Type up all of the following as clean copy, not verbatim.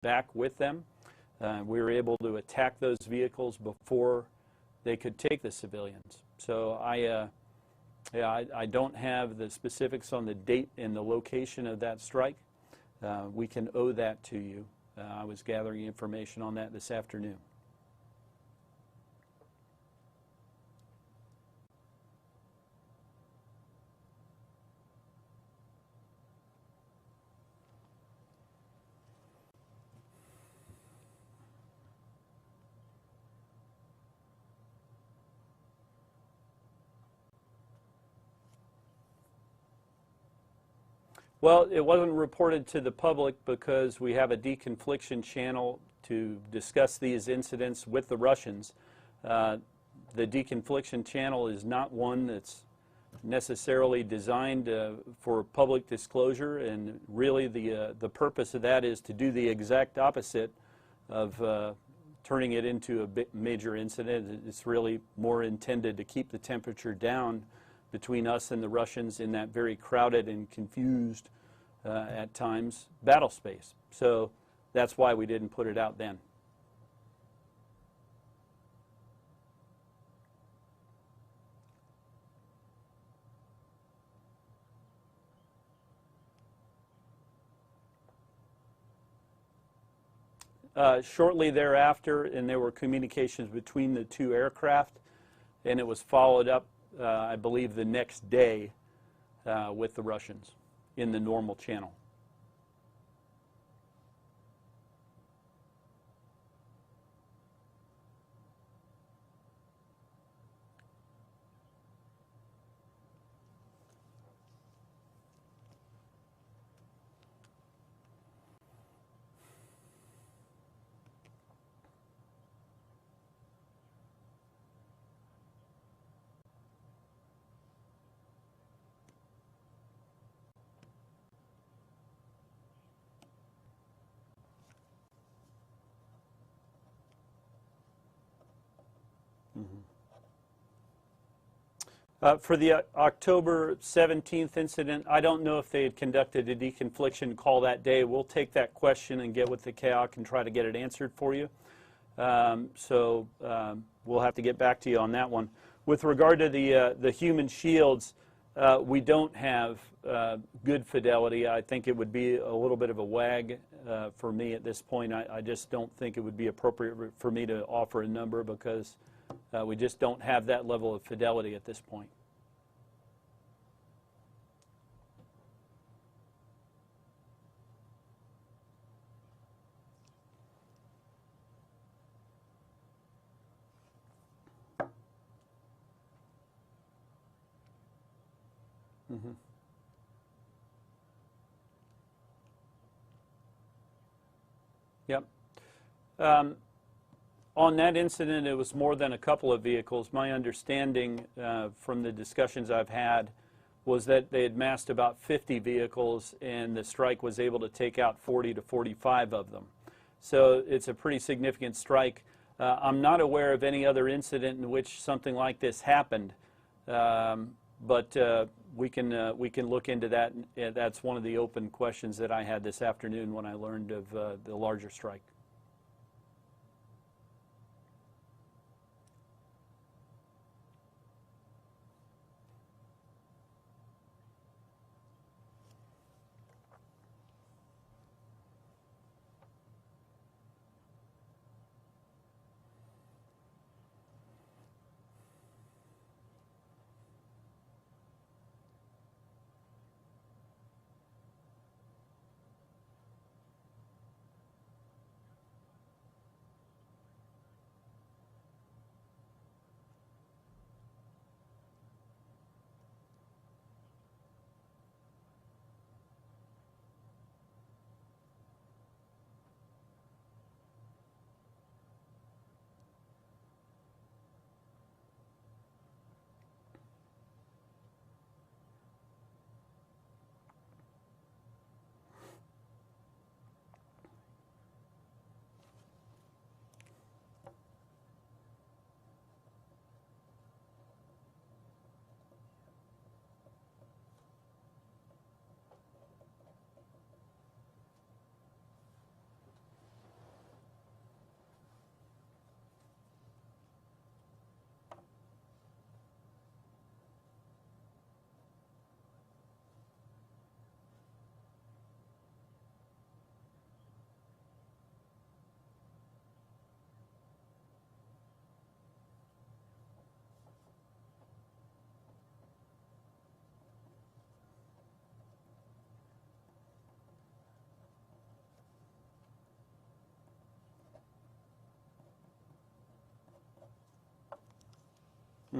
back with them. We were able to attack those vehicles before they could take the civilians. So I don't have the specifics on the date and the location of that strike. We can owe that to you. I was gathering information on that this afternoon. Well, it wasn't reported to the public because we have a deconfliction channel to discuss these incidents with the Russians. The deconfliction channel is not one that's necessarily designed for public disclosure, and really the purpose of that is to do the exact opposite of turning it into a major incident. It's really more intended to keep the temperature down between us and the Russians in that very crowded and confused, at times, battle space. So that's why we didn't put it out then. Shortly thereafter, and there were communications between the two aircraft, and it was followed up, I believe, the next day with the Russians in the normal channel. For the October 17th incident, I don't know if they had conducted a deconfliction call that day. We'll take that question and get with the CAOC and try to get it answered for you. We'll have to get back to you on that one. With regard to the human shields, we don't have good fidelity. I think it would be a little bit of a wag for me at this point. I just don't think it would be appropriate for me to offer a number because we just don't have that level of fidelity at this point. Mm-hmm. Yep. On that incident, it was more than a couple of vehicles. My understanding from the discussions I've had was that they had massed about 50 vehicles and the strike was able to take out 40 to 45 of them. So it's a pretty significant strike. I'm not aware of any other incident in which something like this happened, but we can look into that. And that's one of the open questions that I had this afternoon when I learned of the larger strike.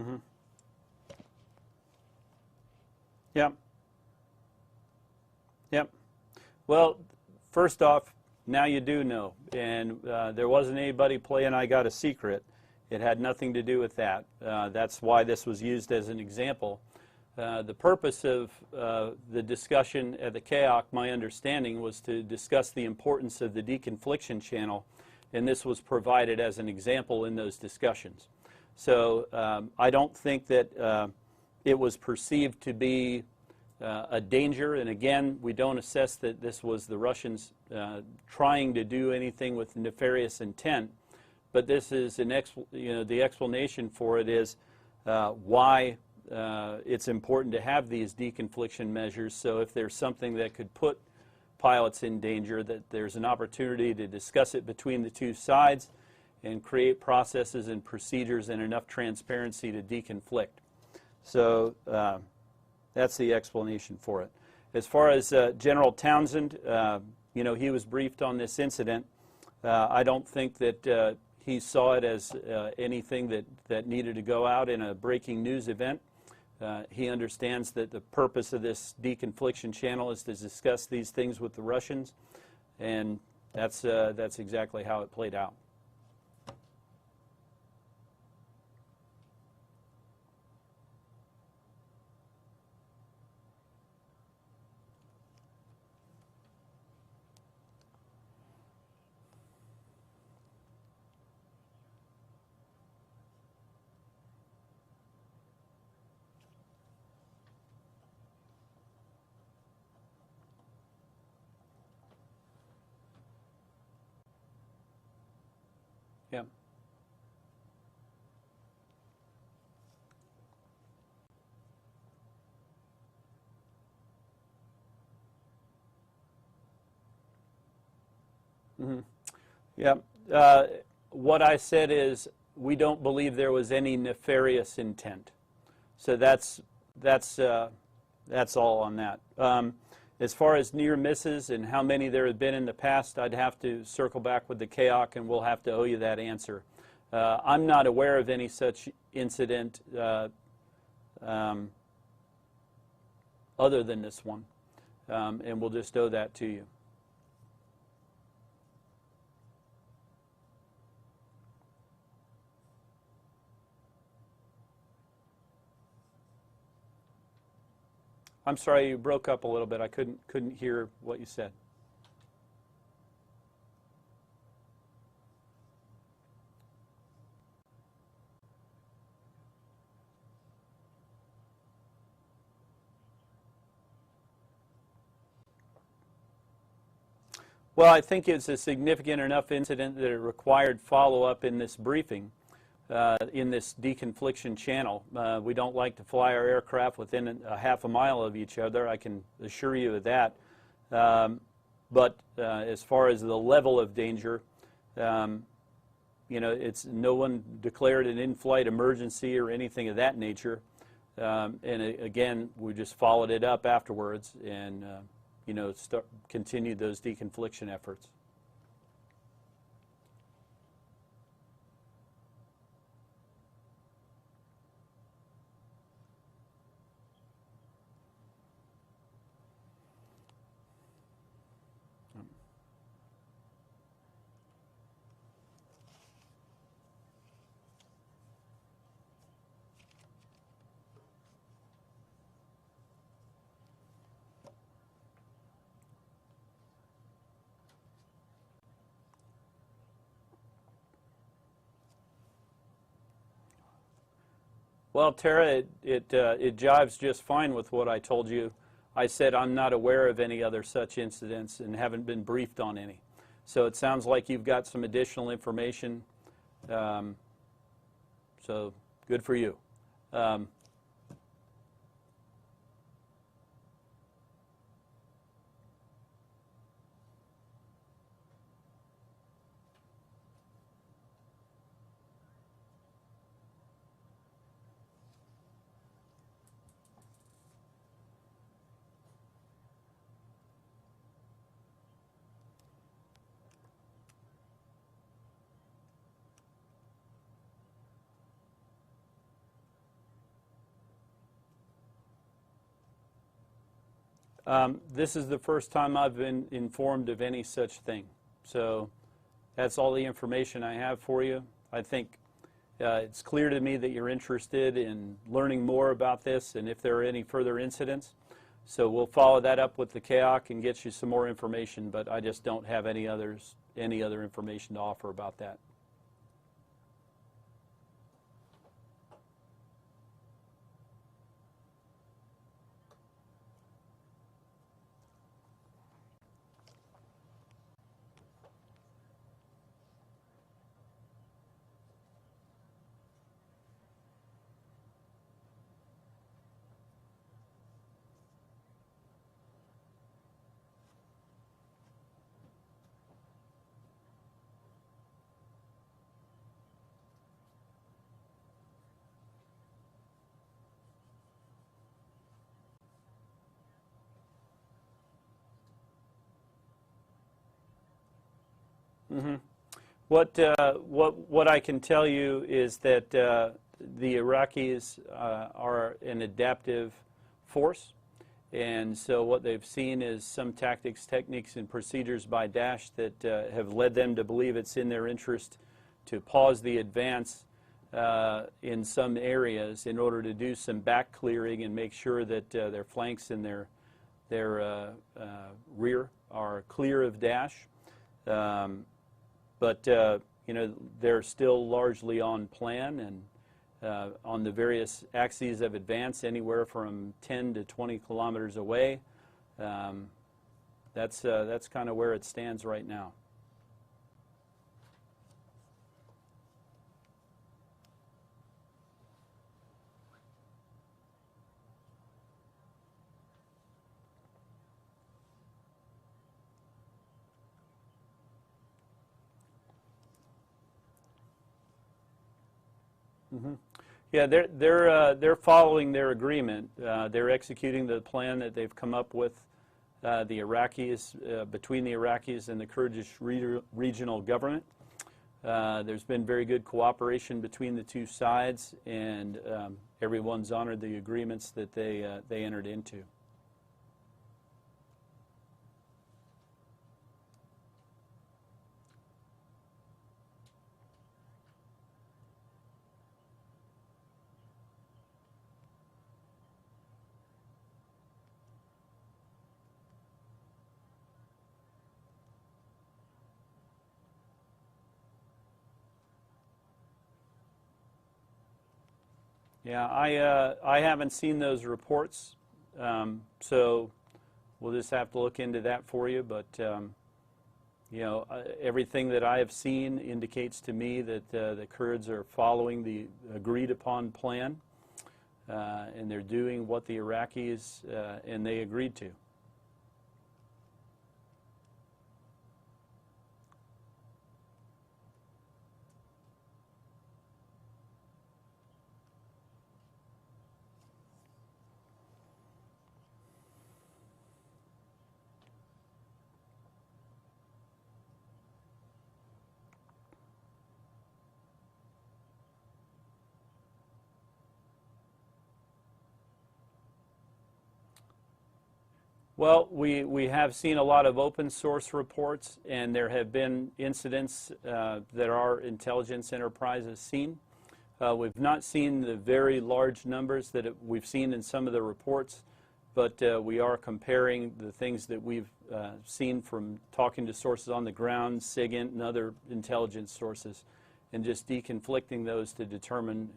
Mm-hmm. Yep. Yep. Well, first off, now you do know. And there wasn't anybody playing I Got a Secret. It had nothing to do with that. That's why this was used as an example. The purpose of the discussion at the CAOC, my understanding, was to discuss the importance of the deconfliction channel, and this was provided as an example in those discussions. So I don't think that it was perceived to be a danger, and again, we don't assess that this was the Russians trying to do anything with nefarious intent, but this is the explanation for it is why it's important to have these deconfliction measures. So if there's something that could put pilots in danger, that there's an opportunity to discuss it between the two sides and create processes and procedures and enough transparency to deconflict. So that's the explanation for it. As far as General Townsend, he was briefed on this incident. I don't think that he saw it as anything that needed to go out in a breaking news event. He understands that the purpose of this deconfliction channel is to discuss these things with the Russians, and that's exactly how it played out. Yeah. Mm-hmm. Yeah. What I said is we don't believe there was any nefarious intent. So that's all on that. As far as near misses and how many there have been in the past, I'd have to circle back with the CAOC, and we'll have to owe you that answer. I'm not aware of any such incident other than this one, and we'll just owe that to you. I'm sorry, you broke up a little bit. I couldn't hear what you said. Well, I think it's a significant enough incident that it required follow-up in this briefing, in this deconfliction channel. We don't like to fly our aircraft within a half a mile of each other, I can assure you of that. But as far as the level of danger, it's no one declared an in-flight emergency or anything of that nature. And again, we just followed it up afterwards and continued those deconfliction efforts. Well, Tara, it jives just fine with what I told you. I said I'm not aware of any other such incidents and haven't been briefed on any. So it sounds like you've got some additional information. So good for you. This is the first time I've been informed of any such thing. So that's all the information I have for you. I think it's clear to me that you're interested in learning more about this and if there are any further incidents. So we'll follow that up with the KAOC and get you some more information, but I just don't have any other information to offer about that. Mm-hmm. What I can tell you is that the Iraqis are an adaptive force, and so what they've seen is some tactics, techniques, and procedures by Daesh that have led them to believe it's in their interest to pause the advance in some areas in order to do some back clearing and make sure that their flanks and their rear are clear of Daesh. But you know, they're still largely on plan and on the various axes of advance, anywhere from 10 to 20 kilometers away. That's kind of where it stands right now. Mm-hmm. Yeah, they're following their agreement. They're executing the plan that they've come up with. The Iraqis, between the Iraqis and the Kurdish regional government. There's been very good cooperation between the two sides, and everyone's honored the agreements that they entered into. Yeah, I haven't seen those reports, so we'll just have to look into that for you. But you know, everything that I have seen indicates to me that the Kurds are following the agreed upon plan, and they're doing what the Iraqis and they agreed to. Well, we have seen a lot of open source reports, and there have been incidents that our intelligence enterprise has seen. We've not seen the very large numbers that we've seen in some of the reports, but we are comparing the things that we've seen from talking to sources on the ground, SIGINT, and other intelligence sources, and just deconflicting those to determine